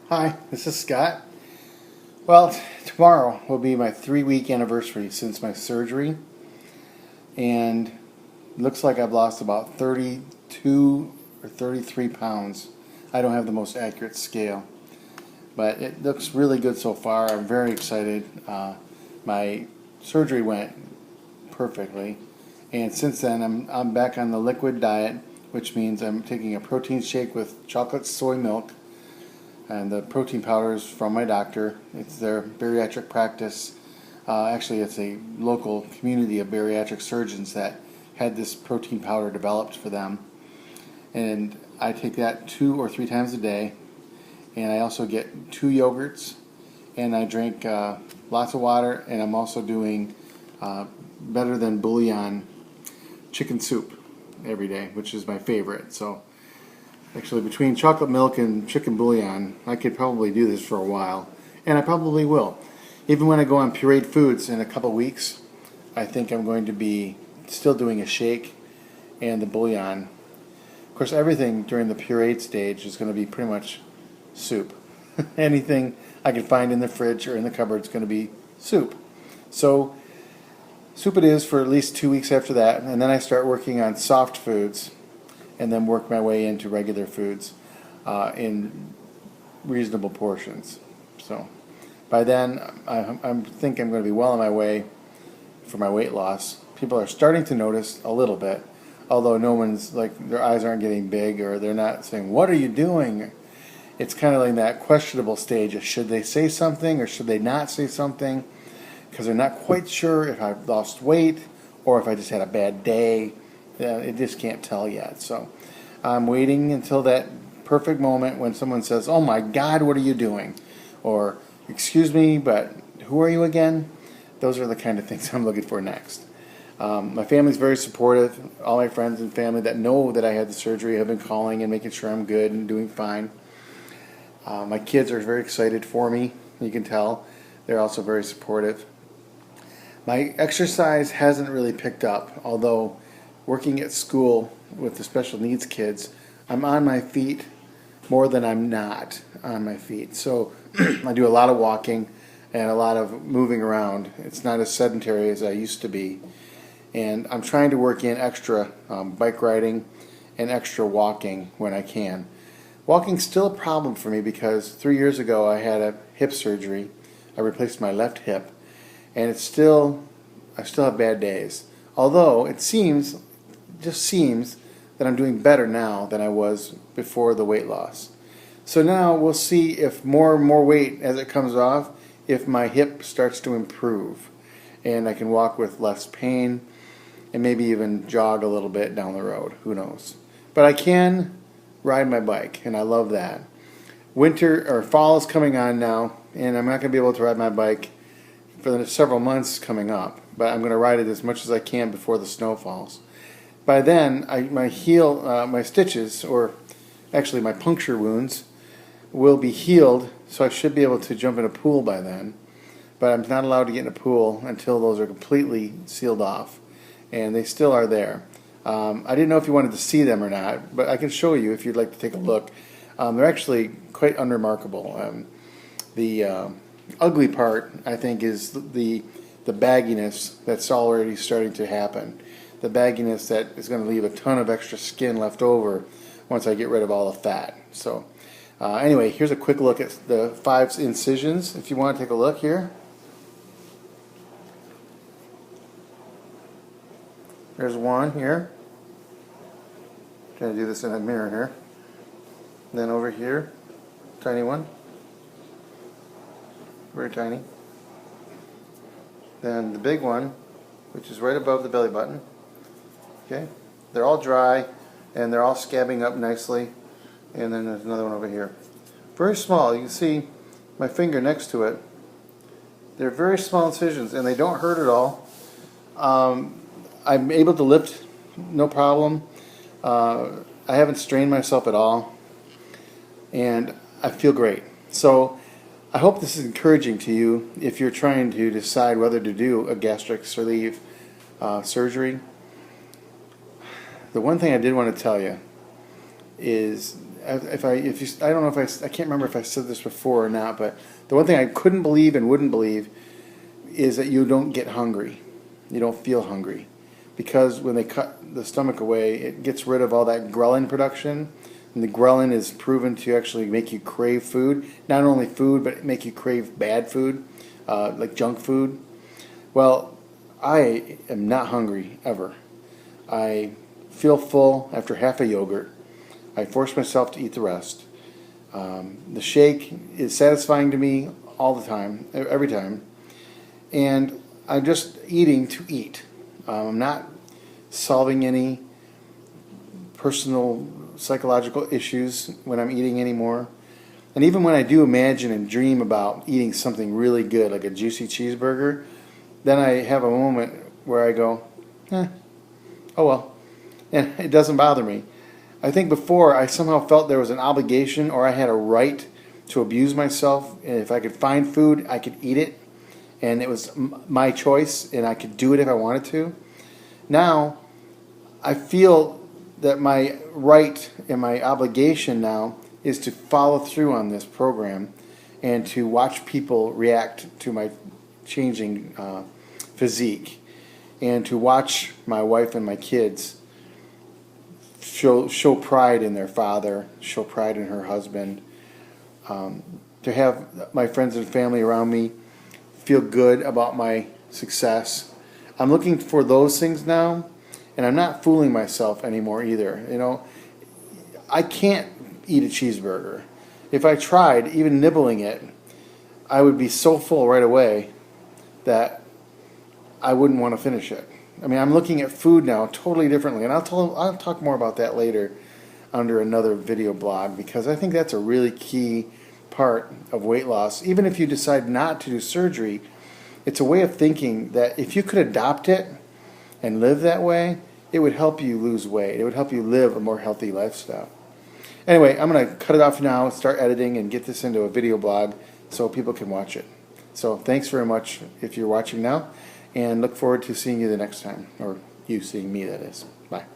Hi, this is Scott. Well, tomorrow will be my 3-week anniversary since my surgery, and it looks like I've lost about 32 or 33 pounds. I don't have the most accurate scale, but it looks really good so far. I'm very excited. My surgery went perfectly, and since then I'm back on the liquid diet, which means I'm taking a protein shake with chocolate soy milk. And the protein powder is from my doctor. It's their bariatric practice. Actually, it's a local community of bariatric surgeons that had this protein powder developed for them. And I take that 2 or 3 times a day. And I also get 2 yogurts. And I drink lots of water. And I'm also doing better than bouillon chicken soup every day, which is my favorite. So actually, between chocolate milk and chicken bouillon, I could probably do this for a while, and I probably will. Even when I go on pureed foods in a couple weeks, I think I'm going to be still doing a shake and the bouillon. Of course, everything during the pureed stage is going to be pretty much soup. Anything I can find in the fridge or in the cupboard is going to be soup. So, soup it is for at least 2 weeks after that, and then I start working on soft foods, and then work my way into regular foods in reasonable portions. So by then, I think I'm going to be well on my way for my weight loss. People are starting to notice a little bit, although no one's like, their eyes aren't getting big, or they're not saying, "What are you doing?" It's kind of like that questionable stage of should they say something or should they not say something, because they're not quite sure if I've lost weight or if I just had a bad day. It just can't tell yet. So I'm waiting until that perfect moment when someone says, "Oh my God, what are you doing?" Or, "Excuse me, but who are you again?" Those are the kind of things I'm looking for next. My family's very supportive. All my friends and family that know that I had the surgery have been calling and making sure I'm good and doing fine. My kids are very excited for me. You can tell. They're also very supportive. My exercise hasn't really picked up, although working at school with the special needs kids, I'm on my feet more than I'm not on my feet. So I do a lot of walking and a lot of moving around. It's not as sedentary as I used to be. And I'm trying to work in extra bike riding and extra walking when I can. Walking's still a problem for me because 3 years ago I had a hip surgery. I replaced my left hip, and I still have bad days. Although it just seems that I'm doing better now than I was before the weight loss. So now we'll see if more and more weight as it comes off, if my hip starts to improve and I can walk with less pain and maybe even jog a little bit down the road. Who knows? But I can ride my bike, and I love that. Winter or fall is coming on now, and I'm not going to be able to ride my bike for the several months coming up, but I'm going to ride it as much as I can before the snow falls. By then, my stitches, or actually my puncture wounds, will be healed, so I should be able to jump in a pool by then. But I'm not allowed to get in a pool until those are completely sealed off, and they still are there. I didn't know if you wanted to see them or not, but I can show you if you'd like to take a look. They're actually quite unremarkable. The ugly part, I think, is the bagginess that's already starting to happen. The bagginess that is going to leave a ton of extra skin left over once I get rid of all the fat. So anyway, here's a quick look at the 5 incisions if you want to take a look here. There's one here. Trying to do this in a mirror here. And then over here, tiny one. Very tiny. Then the big one, which is right above the belly button. Okay, they're all dry and they're all scabbing up nicely. And then there's another one over here. Very small. You can see my finger next to it. They're very small incisions and they don't hurt at all. I'm able to lift no problem. I haven't strained myself at all, and I feel great. So I hope this is encouraging to you if you're trying to decide whether to do a gastric sleeve surgery. The one thing I did want to tell you is I don't know if I can't remember if I said this before or not, but the one thing I couldn't believe and wouldn't believe is that you don't get hungry. You don't feel hungry. Because when they cut the stomach away, it gets rid of all that ghrelin production. And the ghrelin is proven to actually make you crave food. Not only food, but make you crave bad food, like junk food. Well, I am not hungry ever. I feel full after half a yogurt. I force myself to eat the rest. The shake is satisfying to me all the time, every time. And I'm just eating to eat. I'm not solving any personal psychological issues when I'm eating anymore. And even when I do imagine and dream about eating something really good, like a juicy cheeseburger, then I have a moment where I go, oh well. And it doesn't bother me. I think before I somehow felt there was an obligation or I had a right to abuse myself. And if I could find food, I could eat it. And it was my choice, and I could do it if I wanted to. Now, I feel that my right and my obligation now is to follow through on this program and to watch people react to my changing physique, and to watch my wife and my kids show pride in their father, show pride in her husband, to have my friends and family around me feel good about my success. I'm looking for those things now, and I'm not fooling myself anymore either. You know, I can't eat a cheeseburger. If I tried, even nibbling it, I would be so full right away that I wouldn't want to finish it. I mean, I'm looking at food now totally differently, and I'll talk more about that later under another video blog, because I think that's a really key part of weight loss. Even if you decide not to do surgery, it's a way of thinking that if you could adopt it and live that way, it would help you lose weight. It would help you live a more healthy lifestyle. Anyway, I'm going to cut it off now, start editing, and get this into a video blog so people can watch it. So thanks very much if you're watching now, and look forward to seeing you the next time, or you seeing me, that is. Bye.